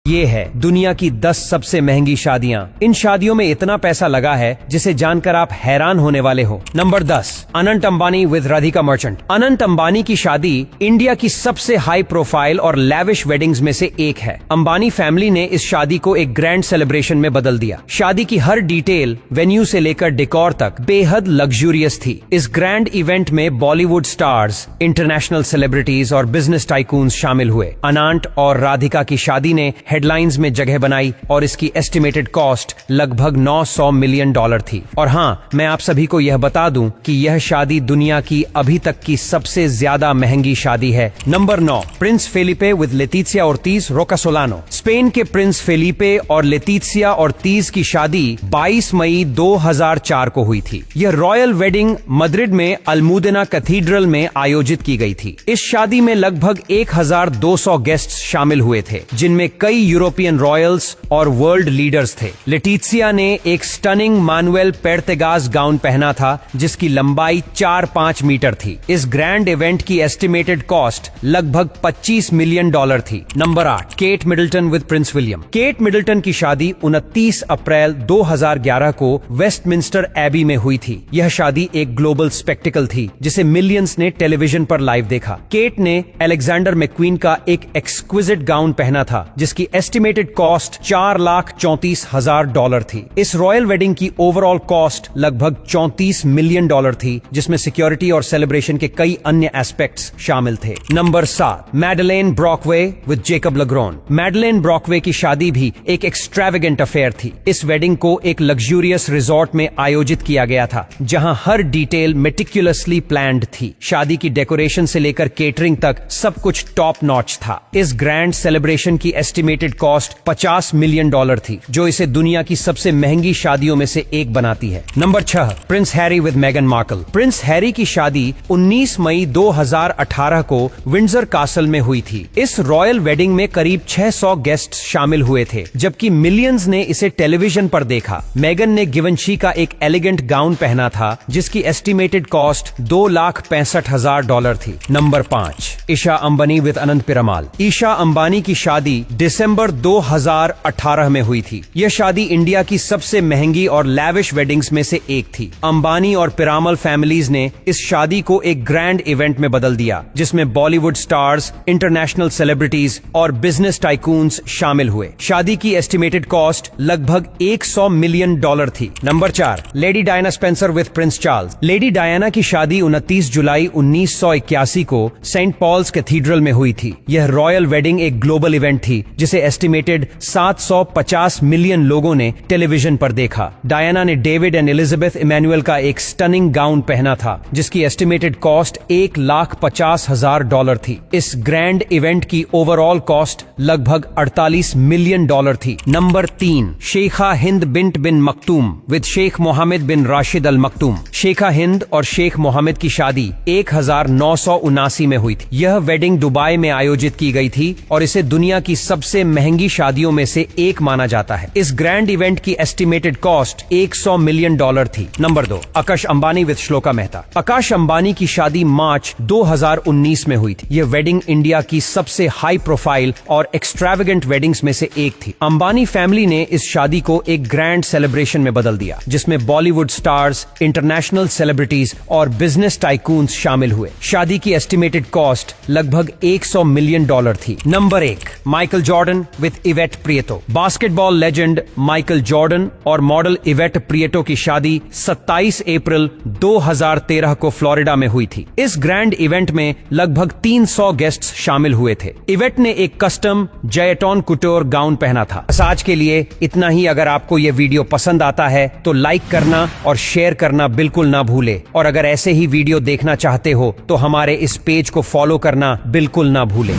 ये है दुनिया की 10 सबसे महंगी शादियां। इन शादियों में इतना पैसा लगा है जिसे जानकर आप हैरान होने वाले हो। Number 10, Anant Ambani with Radhika Merchant. अनंत अंबानी की शादी इंडिया की सबसे हाई प्रोफाइल और लैविश वेडिंग्स में से एक है। अंबानी फैमिली ने इस शादी को एक ग्रैंड सेलिब्रेशन में बदल दिया। शादी की हर डिटेल, वेन्यू से लेकर डेकोर तक बेहद लग्जूरियस थी। इस ग्रैंड इवेंट में बॉलीवुड स्टार्स, इंटरनेशनल सेलिब्रिटीज और बिजनेस टाइकून्स शामिल हुए। अनंत और राधिका की शादी ने हेडलाइंस में जगह बनाई और इसकी एस्टिमेटेड कॉस्ट लगभग $900 मिलियन थी। और हाँ, मैं आप सभी को यह बता दूं कि यह शादी दुनिया की अभी तक की सबसे ज्यादा महंगी शादी है। Number 9, prince Felipe with Letizia Ortiz Roca Solano. Spain के प्रिंस फेलिपे और लेटिसिया ओर्तिज की शादी 22 मई 2004 को हुई थी। यह रॉयल वेडिंग मद्रिड में अल्मुदेना कैथीड्रल में आयोजित की गई थी। इस शादी में लगभग 1200 गेस्ट्स शामिल हुए थे, जिनमें कई यूरोपियन रॉयल्स और वर्ल्ड लीडर्स थे। लेटिसिया ने एक स्टनिंग मानुएल पेर्तेगास गाउन पहना था जिसकी लंबाई 4-5 मीटर थी। इस ग्रैंड इवेंट की एस्टिमेटेड कॉस्ट लगभग $25 मिलियन थी। Number 8, Kate Middleton with Prince William. Kate Middleton की शादी 29 अप्रैल 2011 को वेस्टमिंस्टर एबी में हुई थी। यह शादी एक ग्लोबल स्पेक्टिकल थी जिसे मिलियंस ने टेलीविजन पर लाइव देखा। केट ने अलेक्जेंडर मैक्वीन का एक एक्सक्विजिट गाउन पहना था जिसकी एस्टिमेटेड कॉस्ट $4,34,000 थी। इस रॉयल वेडिंग की ओवरऑल कॉस्ट लगभग $34 मिलियन थी, जिसमें सिक्योरिटी और सेलिब्रेशन के कई अन्य एस्पेक्ट्स शामिल थे। Number 7, Madeleine Brockway with Jacob LaGrone. Madeleine Brockway की शादी भी एक एक्सट्रावेगेंट अफेयर थी। इस वेडिंग को एक लग्जूरियस रिजॉर्ट में आयोजित किया गया था, जहां हर डिटेल मेटिकुलसली प्लान्ड थी। शादी की डेकोरेशन से लेकर केटरिंग तक सब कुछ टॉप नॉच था। इस ग्रैंड सेलिब्रेशन की एस्टिमेटेड कॉस्ट $50 मिलियन थी, जो इसे दुनिया की सबसे महंगी शादियों में से एक बनाती है। नंबर 6, प्रिंस हैरी विद मेगन मार्कल। प्रिंस हैरी की शादी 19 मई 2018 को विंडसर कासल में हुई थी। इस रॉयल वेडिंग में करीब 600 गेस्ट शामिल हुए थे, जबकि मिलियंस ने इसे टेलीविजन पर देखा। मेगन ने गिवंशी का एक एलिगेंट गाउन पहना था जिसकी एस्टिमेटेड कॉस्ट $2,65,000 थी। नंबर 5, ईशा अंबानी विद अनंत पिरामाल। ईशा अंबानी की शादी दिसंबर 2018 में हुई थी। यह शादी इंडिया की सबसे महंगी और लैविश वेडिंग्स में से एक थी। अंबानी और पिरामल फैमिलीज ने इस शादी को एक ग्रैंड इवेंट में बदल दिया, जिसमें बॉलीवुड स्टार्स, इंटरनेशनल सेलिब्रिटीज और बिजनेस टाइकून्स शामिल हुए। शादी की एस्टिमेटेड कॉस्ट लगभग $100 मिलियन थी। Number 4, lady Diana Spencer with Prince Charles. Lady Diana की शादी 29 जुलाई 1981 को सेंट पॉल्स कैथीड्रल में हुई थी। यह रॉयल वेडिंग एक ग्लोबल इवेंट थी जिसे एस्टिमेटेड 750 मिलियन लोगों ने टेलीविजन पर देखा। डायना ने डेविड एंड एलिजाबेथ इमैनुअल का एक स्टनिंग गाउन पहना था जिसकी एस्टिमेटेड कॉस्ट $1,50,000 थी। इस ग्रैंड इवेंट की ओवरऑल कॉस्ट लगभग $48 मिलियन थी। Number 3, Sheikha Hind bint bin Maktoum with Sheikh Mohammed bin Rashid Al Maktoum. Sheikha Hind और शेख मोहम्मद की शादी 1979 में हुई थी। यह वेडिंग दुबई में आयोजित की गई थी और इसे दुनिया की सबसे महंगी शादियों में से एक माना जाता है। इस ग्रैंड इवेंट की एस्टिमेटेड कॉस्ट $100 मिलियन थी। Number 2, Akash Ambani with Shloka Mehta. आकाश अंबानी की शादी मार्च 2019 में हुई थी। यह वेडिंग इंडिया की सबसे हाई प्रोफाइल और एक्सट्रावेगेंट वेडिंग्स में से एक थी। अंबानी फैमिली ने इस शादी को एक ग्रैंड सेलिब्रेशन में बदल दिया, जिसमें बॉलीवुड स्टार्स, इंटरनेशनल सेलिब्रिटीज और बिजनेस टाइकून्स शामिल हुए। शादी की एस्टिमेटेड कॉस्ट लगभग $100 मिलियन थी। Number 1, Michael Jordan with Yvette Prieto. Basketball legend Michael Jordan और मॉडल इवेट प्रिएटो की शादी 27 अप्रैल 2013 को फ्लोरिडा में हुई थी। इस ग्रैंड इवेंट में लगभग 300 गेस्ट्स शामिल हुए थे। इवेट ने एक कस्टम जयटॉन कुटोर गाउन पहना था। बस आज के लिए इतना ही। अगर आपको यह वीडियो पसंद आता है तो लाइक करना और शेयर करना बिल्कुल ना भूले, और अगर ऐसे ही वीडियो देखना चाहते हो तो हमारे इस पेज को फॉलो करना बिल्कुल ना भूले।